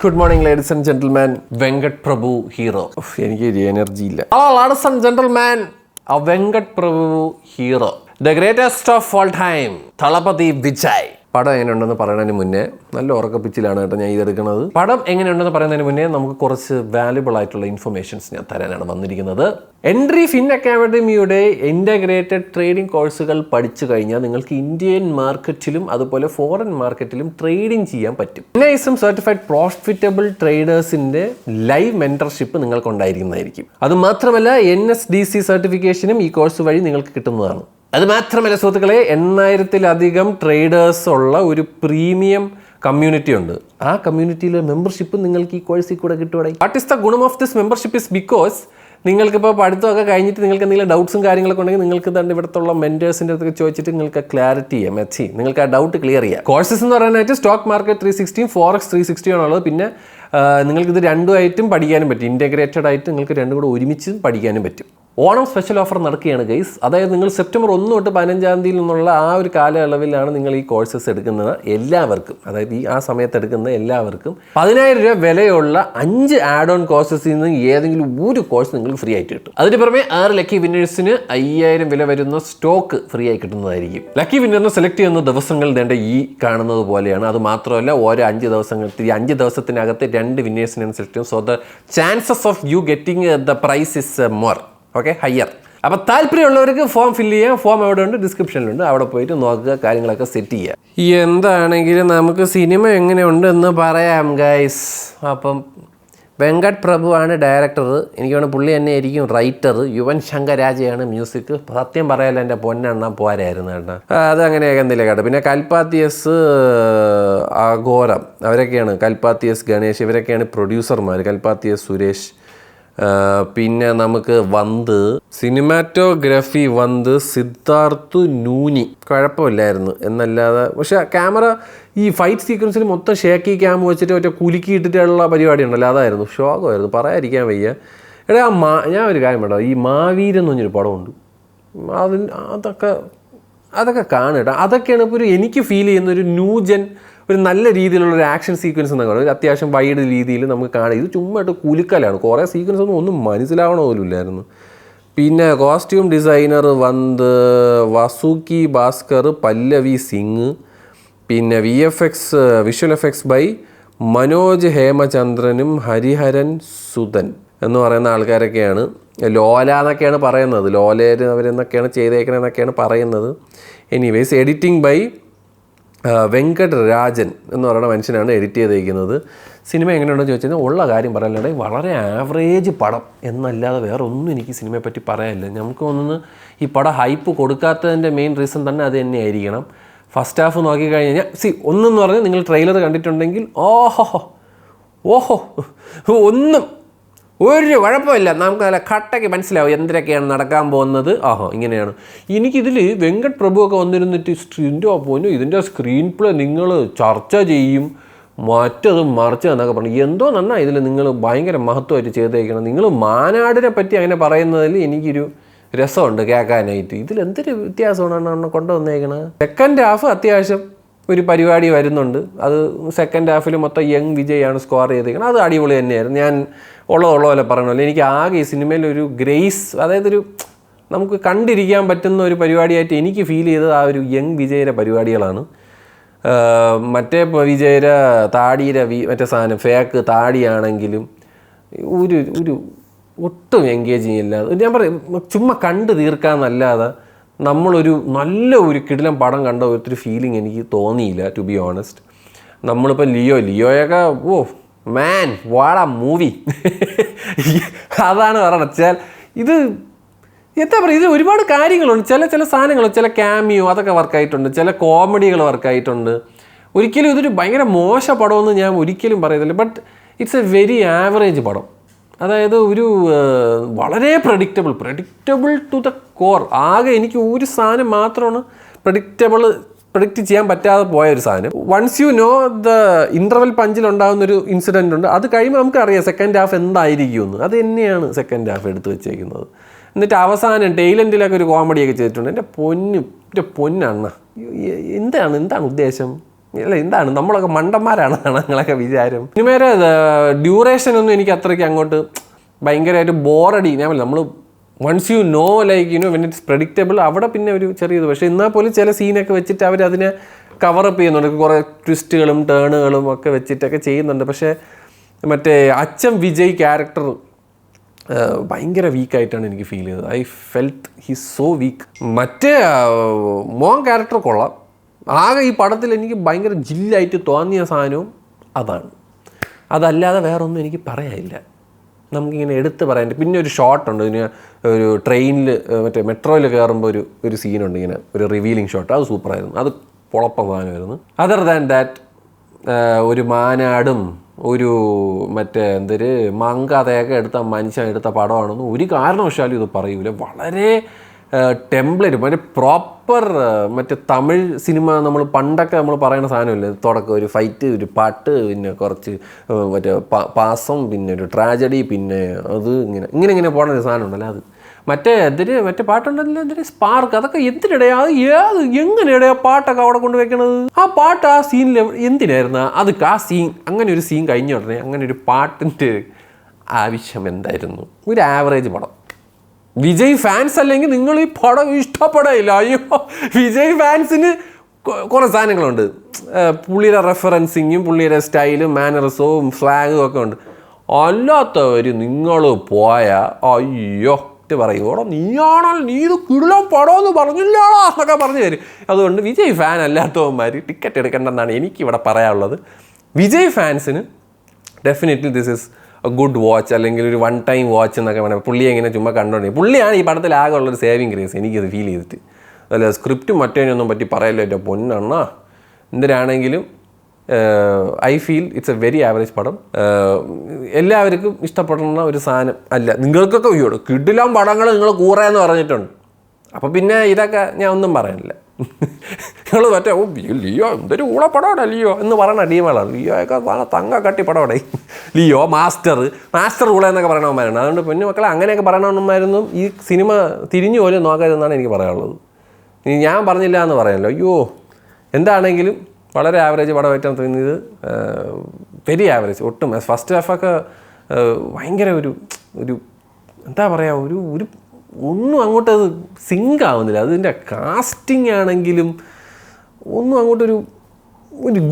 Good morning, ladies and gentlemen. Venkat Prabhu hero. എനിക്ക് energy ഇല്ല. Hello, ladies and gentlemen. A Venkat Prabhu hero. The greatest of all time. Thalapathy Vijay. പടം എങ്ങനെയുണ്ടെന്ന് പറയുന്നതിന് മുന്നേ നല്ല ഉറക്കപ്പിച്ചിലാണ് കേട്ടോ ഞാൻ ഇതെടുക്കുന്നത്. പടം എങ്ങനെയുണ്ടെന്ന് പറയുന്നതിന് മുന്നേ നമുക്ക് കുറച്ച് വാല്യുബിൾ ആയിട്ടുള്ള ഇൻഫർമേഷൻസ് ഞാൻ തരാനാണ് വന്നിരിക്കുന്നത്. എൻട്രി ഫിൻ അക്കാഡമിയുടെ ഇൻ്റഗ്രേറ്റഡ് ട്രേഡിംഗ് കോഴ്സുകൾ പഠിച്ചു കഴിഞ്ഞാൽ നിങ്ങൾക്ക് ഇന്ത്യൻ മാർക്കറ്റിലും അതുപോലെ ഫോറിൻ മാർക്കറ്റിലും ട്രേഡിംഗ് ചെയ്യാൻ പറ്റും. NISM സർട്ടിഫൈഡ് പ്രോഫിറ്റബിൾ ട്രേഡേഴ്സിൻ്റെ ലൈവ് മെൻറ്റർഷിപ്പ് നിങ്ങൾക്ക് ഉണ്ടായിരിക്കുന്നതായിരിക്കും. അതുമാത്രമല്ല NSDC സർട്ടിഫിക്കേഷനും ഈ കോഴ്സ് വഴി നിങ്ങൾക്ക് കിട്ടുന്നതാണ്. അത് മാത്രമല്ല സുഹൃത്തുക്കളെ, 8000-ലധികം ട്രേഡേഴ്സ് ഉള്ള ഒരു പ്രീമിയം കമ്മ്യൂണിറ്റി ഉണ്ട്. ആ കമ്മ്യൂണിറ്റിയിലെ മെമ്പർഷിപ്പ് നിങ്ങൾക്ക് ഈ കോഴ്സിൽ കൂടെ കിട്ടുവാടെ. വാട്ട് ഇസ് ദ ഗുണം of this membership is because നിങ്ങൾക്കിപ്പോൾ പഠിത്തമൊക്കെ കഴിഞ്ഞിട്ട് നിങ്ങൾക്ക് എന്തെങ്കിലും ഡൗട്ട്സും കാര്യങ്ങളൊക്കെ ഉണ്ടെങ്കിൽ നിങ്ങൾക്ക് തന്നെ ഇവിടുത്തെ മെൻറ്റേഴ്സിൻ്റെ അടുത്തൊക്കെ ചോദിച്ചിട്ട് നിങ്ങൾക്ക് ക്ലാരിറ്റി ചെയ്യാം, നിങ്ങൾക്ക് ആ ഡൗട്ട് ക്ലിയർ ചെയ്യാം. കോഴ്സസ് എന്ന് പറയാനായിട്ട് സ്റ്റോക്ക് മാർക്കറ്റ് 360 Forex 360 ആണുള്ളത്. പിന്നെ നിങ്ങൾക്കിത് രണ്ടുമായിട്ടും പഠിക്കാനും പറ്റും. ഇൻറ്റഗ്രേറ്റഡ് ആയിട്ട് നിങ്ങൾക്ക് രണ്ടും കൂടെ ഒരുമിച്ച് പഠിക്കാനും പറ്റും. ഓണം സ്പെഷ്യൽ ഓഫർ നടക്കുകയാണ് ഗൈസ്. അതായത് നിങ്ങൾ സെപ്റ്റംബർ 1 തൊട്ട് 15 നിന്നുള്ള ആ ഒരു കാലയളവിലാണ് നിങ്ങൾ ഈ കോഴ്സസ് എടുക്കുന്നത്. എല്ലാവർക്കും, അതായത് ആ സമയത്ത് എടുക്കുന്ന എല്ലാവർക്കും 10,000 രൂപ വിലയുള്ള 5 ആഡ് ഓൺ കോഴ്സസിൽ നിന്ന് ഏതെങ്കിലും ഒരു കോഴ്സ് നിങ്ങൾക്ക് ഫ്രീ ആയിട്ട് കിട്ടും. അതിന് പുറമെ 6 ലക്കി വിന്നേഴ്സിന് 5000 വില വരുന്ന സ്റ്റോക്ക് ഫ്രീ ആയി കിട്ടുന്നതായിരിക്കും. ലക്കി വിന്നറിനെ സെലക്ട് ചെയ്യുന്ന ദിവസങ്ങൾ വേണ്ട ഈ കാണുന്നത് പോലെയാണ്. അത് മാത്രമല്ല ഓരോ 5 ദിവസത്തിനകത്ത് 2 വിന്നേഴ്സിനാണ് സെലക്ട് ചെയ്യും. So the chances of you getting the prize is more higher. അപ്പോൾ താല്പര്യമുള്ളവർക്ക് ഫോം ഫില്ല് ചെയ്യാം. ഫോം എവിടെ ഉണ്ട്? ഡിസ്ക്രിപ്ഷനിലുണ്ട്. അവിടെ പോയിട്ട് നോക്കുക, കാര്യങ്ങളൊക്കെ സെറ്റ് ചെയ്യുക. എന്താണെങ്കിലും നമുക്ക് സിനിമ എങ്ങനെയുണ്ടെന്ന് പറയാം ഗൈസ്. അപ്പം വെങ്കട്ട് പ്രഭു ആണ് ഡയറക്ടർ. എനിക്ക് വേണം പുള്ളി തന്നെ ആയിരിക്കും റൈറ്റർ. യുവൻ ശങ്കർ രാജയാണ് മ്യൂസിക്. സത്യം പറയാലോ എൻ്റെ പൊന്നെണ്ണ പോരായിരുന്നു കേട്ടോ. അതങ്ങനെയൊക്കെ എന്തെങ്കിലും കേട്ടോ. പിന്നെ കൽപ്പാത്തിയസ്, അഘോരം അവരൊക്കെയാണ്. കൽപ്പാത്തിയസ് ഗണേഷ് ഇവരൊക്കെയാണ് പ്രൊഡ്യൂസർമാർ. കൽപ്പാത്തിയസ് സുരേഷ്. പിന്നെ നമുക്ക് സിനിമാറ്റോഗ്രഫി സിദ്ധാർത്ഥ് നൂനി. കുഴപ്പമില്ലായിരുന്നു എന്നല്ലാതെ. പക്ഷെ ക്യാമറ ഈ ഫൈറ്റ് സീക്വൻസിൽ മൊത്തം ഷേക്കി ക്യാം വെച്ചിട്ട് ഒറ്റ കുലുക്കി ഇട്ടിട്ടുള്ള പരിപാടി ഉണ്ടല്ലോ, അതായിരുന്നു ശോകമായിരുന്നു, പറയാതിരിക്കാൻ വയ്യ. എടാ ഞാൻ ഒരു കാര്യം വേണ്ട, ഈ മാവീരൻ എന്ന് പറഞ്ഞൊരു പടമുണ്ട്. അതൊക്കെ കാണുക. അതൊക്കെയാണ് ഇപ്പോൾ എനിക്ക് ഫീൽ ചെയ്യുന്ന ഒരു ന്യൂജൻ, ഒരു നല്ല രീതിയിലുള്ള ഒരു ആക്ഷൻ സീക്വൻസ് എന്നൊക്കെ പറയുന്നത്. അത്യാവശ്യം വൈഡ് രീതിയിൽ നമുക്ക് കാണാം. ഇത് ചുമ്മായിട്ട് കുലുക്കലാണ്. കുറേ സീക്വൻസ് ഒന്നും മനസ്സിലാവണ പോലും ഇല്ലായിരുന്നു. പിന്നെ കോസ്റ്റ്യൂം ഡിസൈനർ വസുക്കി ഭാസ്കർ, പല്ലവി സിംഗ്. പിന്നെ വിഷ്വൽ എഫക്ട്സ് ബൈ മനോജ് ഹേമചന്ദ്രനും ഹരിഹരൻ സുധൻ എന്ന് പറയുന്ന ആൾക്കാരൊക്കെയാണ്. ലോല എന്നൊക്കെയാണ് പറയുന്നത്. ലോലേര് അവരെന്നൊക്കെയാണ് ചെയ്തേക്കണെന്നൊക്കെയാണ് പറയുന്നത്. Anyways editing by Venkat Rajan എന്ന് പറയുന്ന മനുഷ്യനാണ് എഡിറ്റ് ചെയ്തേക്കുന്നത്. സിനിമ എങ്ങനെയുണ്ടെന്ന് ചോദിച്ചു കഴിഞ്ഞാൽ ഉള്ള കാര്യം പറയാനുണ്ടെങ്കിൽ വളരെ ആവറേജ് പടം എന്നല്ലാതെ വേറെ ഒന്നും എനിക്ക് സിനിമയെ പറ്റി പറയാനില്ല. നമുക്ക് തോന്നുന്നു ഈ പടം ഹൈപ്പ് കൊടുക്കാത്തതിൻ്റെ മെയിൻ റീസൺ തന്നെ അത് തന്നെയായിരിക്കണം. ഫസ്റ്റ് ഹാഫ് നോക്കിക്കഴിഞ്ഞാൽ ഒന്നെന്ന് പറഞ്ഞാൽ നിങ്ങൾ ട്രെയിലർ കണ്ടിട്ടുണ്ടെങ്കിൽ ഒന്നും ഒരു കുഴപ്പമില്ല, നമുക്ക് നല്ല കട്ടയ്ക്ക് മനസ്സിലാവും എന്തൊക്കെയാണ് നടക്കാൻ പോകുന്നത്. ഇങ്ങനെയാണ്. എനിക്കിതിൽ വെങ്കട്ട് പ്രഭുവൊക്കെ വന്നിരുന്നിട്ട് ഇതിൻ്റെ സ്ക്രീൻ പ്ലേ നിങ്ങൾ ചർച്ച ചെയ്യും, മറ്റത് മറിച്ച് എന്നൊക്കെ പറഞ്ഞു. എന്തോ നന്നാ ഇതിൽ നിങ്ങൾ ഭയങ്കര മഹത്വമായിട്ട് ചെയ്തേക്കണം. നിങ്ങൾ മാനാടിനെ പറ്റി അങ്ങനെ പറയുന്നതിൽ എനിക്കൊരു രസമുണ്ട് കേൾക്കാനായിട്ട്. ഇതിലെന്തൊരു വ്യത്യാസമാണ് കൊണ്ടുവന്നേക്കണത്. സെക്കൻഡ് ഹാഫ് അത്യാവശ്യം ഒരു പരിപാടി വരുന്നുണ്ട്. അത് സെക്കൻഡ് ഹാഫിൽ മൊത്തം യങ് വിജയാണ് സ്കോർ ചെയ്തേക്കുന്നത്. അത് അടിപൊളി തന്നെയായിരുന്നു. ഞാൻ ഉള്ള പോലെ പറയണമല്ലോ, എനിക്ക് ആകെ ഈ സിനിമയിൽ ഒരു ഗ്രേസ്, അതായത് ഒരു നമുക്ക് കണ്ടിരിക്കാൻ പറ്റുന്ന ഒരു പരിപാടിയായിട്ട് എനിക്ക് ഫീൽ ചെയ്തത് ആ ഒരു യങ് വിജയുടെ പരിപാടികളാണ്. മറ്റേ വിജയുടെ താടിയുടെ മറ്റേ സാധനം ഫേക്ക് താടിയാണെങ്കിലും ഒരു ഒട്ടും എൻഗേജിങ് ഇല്ലാതെ, ഞാൻ പറയും ചുമ്മാ കണ്ട് തീർക്കാമെന്നല്ലാതെ നമ്മളൊരു നല്ല ഒരു കിടിലം പടം കണ്ട ഒത്തിരി ഫീലിംഗ് എനിക്ക് തോന്നിയില്ല, ടു ബി ഓണസ്റ്റ്. നമ്മളിപ്പോൾ ലിയോയൊക്കെ മാൻ വാടാ മൂവി അതാണ് പറയണത്. ഇത് എന്താ പറയുക, ഇത് ഒരുപാട് കാര്യങ്ങളുണ്ട്. ചില സാധനങ്ങൾ, ചില ക്യാമിയോ അതൊക്കെ വർക്കായിട്ടുണ്ട്, ചില കോമഡികൾ വർക്കായിട്ടുണ്ട്. ഒരിക്കലും ഇതൊരു ഭയങ്കര മോശ പടമെന്ന് ഞാൻ ഒരിക്കലും പറയത്തില്ല. But it's a very average പടം. അതായത് ഒരു വളരെ പ്രഡിക്റ്റബിൾ ടു ദ കോർ. ആകെ എനിക്ക് ഒരു സാധനം മാത്രമാണ് പ്രഡിക്റ്റ് ചെയ്യാൻ പറ്റാതെ പോയ ഒരു സാധനം. Once you know the interval പഞ്ചിലുണ്ടാകുന്നൊരു ഇൻസിഡൻ്റ് ഉണ്ട്. അത് കഴിയുമ്പോൾ നമുക്കറിയാം സെക്കൻഡ് ഹാഫ് എന്തായിരിക്കുമെന്ന്. അത് തന്നെയാണ് സെക്കൻഡ് ഹാഫ് എടുത്ത് വെച്ചേക്കുന്നത്. എന്നിട്ട് അവസാനം ടൈലൻഡിലൊക്കെ ഒരു കോമഡിയൊക്കെ ചെയ്തിട്ടുണ്ട്. എൻ്റെ പൊന്നണ്ണ, എന്താണ് ഉദ്ദേശം? ഇല്ല, എന്താണ് നമ്മളൊക്കെ മണ്ടന്മാരാണെന്നാണ് നിങ്ങളൊക്കെ വിചാരം. സിനിമയുടെ ഡ്യൂറേഷനൊന്നും എനിക്ക് അത്രയ്ക്ക് അങ്ങോട്ട് ഭയങ്കരമായിട്ട് ബോറടി. ഞാൻ നമ്മൾ once you know like when it's predictable അവിടെ പിന്നെ ഒരു ചെറിയത്. പക്ഷേ എന്നാൽ പോലും ചില സീനൊക്കെ വെച്ചിട്ട് അവരതിനെ കവറപ്പ് ചെയ്യുന്നുണ്ട്, കുറേ ട്വിസ്റ്റുകളും ടേണുകളും ഒക്കെ വെച്ചിട്ടൊക്കെ ചെയ്യുന്നുണ്ട്. പക്ഷേ മറ്റേ അച്ഛൻ വിജയ് ക്യാരക്ടർ ഭയങ്കര വീക്കായിട്ടാണ് എനിക്ക് ഫീൽ ചെയ്തത്. I felt he's so weak. മറ്റേ മോൻ ക്യാരക്ടർ കൊള്ളാം. ആകെ ഈ പടത്തിൽ എനിക്ക് ഭയങ്കര ജില്ലായിട്ട് തോന്നിയ സാധനവും അതാണ്. അതല്ലാതെ വേറൊന്നും എനിക്ക് പറയാനില്ല. നമുക്കിങ്ങനെ എടുത്ത് പറയാൻ. പിന്നെ ഒരു ഷോട്ടുണ്ട്, ഇതിന് ഒരു ട്രെയിനിൽ മറ്റേ മെട്രോയിൽ കയറുമ്പോൾ ഒരു സീനുണ്ട്, ഇങ്ങനെ ഒരു റിവീലിംഗ് ഷോട്ട്. അത് സൂപ്പറായിരുന്നു, അത് പൊളപ്പം സാധനമായിരുന്നു. അതർ ദാൻ ദാറ്റ് ഒരു മാനാടും ഒരു മറ്റേ എന്തൊരു മങ്കഥയൊക്കെ എടുത്ത മനുഷ്യൻ എടുത്ത പടമാണെന്ന് ഒരു കാരണവശാലും ഇത് പറയൂല. വളരെ ടെംപ്ലേറ്റ്, മറ്റേ പ്രോപ്പർ മറ്റേ തമിഴ് സിനിമ നമ്മൾ പണ്ടൊക്കെ നമ്മൾ പറയുന്ന സാധനമില്ലേ, തുടക്കം ഒരു ഫൈറ്റ്, ഒരു പാട്ട്, പിന്നെ കുറച്ച് മറ്റേ പാസം, പിന്നെ ഒരു ട്രാജഡി, പിന്നെ അത് ഇങ്ങനെ പോകുന്ന ഒരു സാധനം ഉണ്ടല്ലോ. അത് മറ്റേ പാട്ടുണ്ടല്ലോ, എന്തൊരു സ്പാർക്ക്, അതൊക്കെ എന്തിനിടയാ, അത് എങ്ങനെയിടയാ പാട്ടൊക്കെ അവിടെ കൊണ്ട് വെക്കണത്? ആ പാട്ട് ആ സീനിൽ എന്തിനായിരുന്നു? അത് ആ സീൻ, അങ്ങനെ ഒരു സീൻ കഴിഞ്ഞ ഉടനെ അങ്ങനെ ഒരു പാട്ടിൻ്റെ ആവശ്യം എന്തായിരുന്നു? ഒരു ആവറേജ് പടം. വിജയ് ഫാൻസ് അല്ലെങ്കിൽ നിങ്ങൾ ഈ പടം ഇഷ്ടപ്പെടില്ല. അയ്യോ, വിജയ് ഫാൻസിന് കുറേ സാധനങ്ങളുണ്ട്. പുള്ളിയുടെ റെഫറൻസിങ്ങും പുള്ളിയുടെ സ്റ്റൈലും മാനറിസവും സ്ലാങ്ങും ഒക്കെ ഉണ്ട്. അല്ലാത്തവർ നിങ്ങൾ പോയാൽ അയ്യോ പറയും, ഓടോ നീയാണല്ലോ, നീ ഇത് കിടിലം പടമെന്ന് പറഞ്ഞില്ലാണോ എന്നൊക്കെ പറഞ്ഞു തരും. അതുകൊണ്ട് വിജയ് ഫാൻ അല്ലാത്തവന്മാർ ടിക്കറ്റ് എടുക്കേണ്ടെന്നാണ് എനിക്കിവിടെ പറയാനുള്ളത്. വിജയ് ഫാൻസിന് definitely this is a good watch, അല്ലെങ്കിൽ ഒരു വൺ ടൈം വാച്ച് എന്നൊക്കെ വേണം. പുള്ളിയെ എങ്ങനെ ചുമ്മാ കണ്ടോണ്ടി. പുള്ളിയാണ് ഈ പടത്തിൽ ആകെ ഉള്ളൊരു സേവിങ് ഗ്രേസ്, എനിക്കത് ഫീൽ ചെയ്തിട്ട്. അല്ല സ്ക്രിപ്റ്റും മറ്റേനൊന്നും പറ്റി പറയല്ലോ എൻ്റെ പൊന്നെണ്ണ. എന്തിനാണെങ്കിലും I feel it's a very average പടം. എല്ലാവർക്കും ഇഷ്ടപ്പെടുന്ന ഒരു സാധനം അല്ല. നിങ്ങൾക്കൊക്കെ വീടും കിടിലം പടങ്ങൾ നിങ്ങൾ കൂറയെന്ന് പറഞ്ഞിട്ടുണ്ട്. അപ്പോൾ പിന്നെ ഇതൊക്കെ ഞാൻ ഒന്നും പറയാനില്ല. നിങ്ങൾ മറ്റേ ലിയോ എന്തൊരു ഊളപ്പടമാണ് ലിയോ എന്ന് പറയുന്ന ടീമുകളാണ്. ലിയോയൊക്കെ തങ്ക കട്ടി പടമാണ്. ലിയോ മാസ്റ്റർ ഊള എന്നൊക്കെ പറയണവന്മാരാണ്. അതുകൊണ്ട് പൊന്നു മക്കളെ അങ്ങനെയൊക്കെ പറയണവന്മാരൊന്നും ഈ സിനിമ തിരിഞ്ഞു പോലും നോക്കരുതെന്നാണ് എനിക്ക് പറയാനുള്ളത്. ഇനി ഞാൻ പറഞ്ഞില്ല എന്ന് പറയാമല്ലോ. അയ്യോ, എന്താണെങ്കിലും വളരെ ആവറേജ് പടമായിട്ടാണ് തോന്നിയത്. വെരി ആവറേജ് ഒട്ടും. ഫസ്റ്റ് ഹാഫൊക്കെ ഭയങ്കര ഒരു എന്താ പറയുക, ഒരു ഒന്നും അങ്ങോട്ട് അത് സിങ്ക് ആവുന്നില്ല. അതിൻ്റെ കാസ്റ്റിംഗ് ആണെങ്കിലും ഒന്നും അങ്ങോട്ടൊരു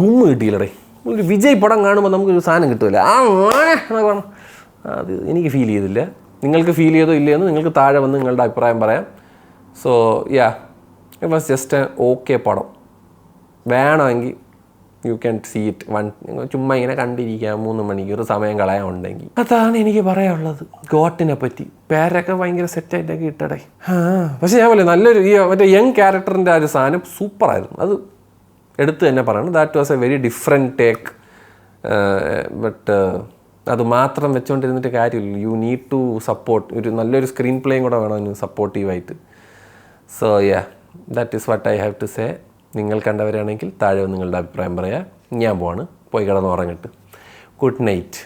ഗുമ്മ് കിട്ടിയില്ലടേ. ഒരു വിജയ് പടം കാണുമ്പോൾ നമുക്കൊരു സാധനം കിട്ടുമല്ലോ, എന്നൊക്കെ പറഞ്ഞു. അത് എനിക്ക് ഫീൽ ചെയ്തില്ല. നിങ്ങൾക്ക് ഫീൽ ചെയ്തോ ഇല്ലയെന്ന് നിങ്ങൾക്ക് താഴെ വന്ന് നിങ്ങളുടെ അഭിപ്രായം പറയാം. So yeah, it was just A okay പടം. വേണമെങ്കിൽ യു ക്യാൻ സീ ഇറ്റ് ചുമ്മാ ഇങ്ങനെ കണ്ടിരിക്കാം 3 മണിക്കൂർ സമയം കളയാനുണ്ടെങ്കിൽ. അതാണ് എനിക്ക് പറയാനുള്ളത് ഗോട്ടിനെ പറ്റി. പേരൊക്കെ ഭയങ്കര സെറ്റായിട്ടൊക്കെ ഇട്ടടേ. പക്ഷേ ഞാൻ പറയും നല്ലൊരു ഈ മറ്റേ യങ് ക്യാരക്ടറിൻ്റെ ആ ഒരു സാധനം സൂപ്പറായിരുന്നു. അത് എടുത്ത് തന്നെ പറയണം. That was a very different take. But അത് മാത്രം വെച്ചുകൊണ്ടിരുന്നിട്ട് കാര്യമില്ല. You need to support. ഒരു നല്ലൊരു സ്ക്രീൻ പ്ലേയും കൂടെ വേണം അതിന് സപ്പോർട്ടീവായിട്ട്. So yeah, that is what I have to say. നിങ്ങൾ കണ്ടവരാണെങ്കിൽ താഴെ നിങ്ങളുടെ അഭിപ്രായം പറയാം. ഞാൻ പോവാണ്, പോയി കിടന്ന് ഉറങ്ങിട്ട്. Good night.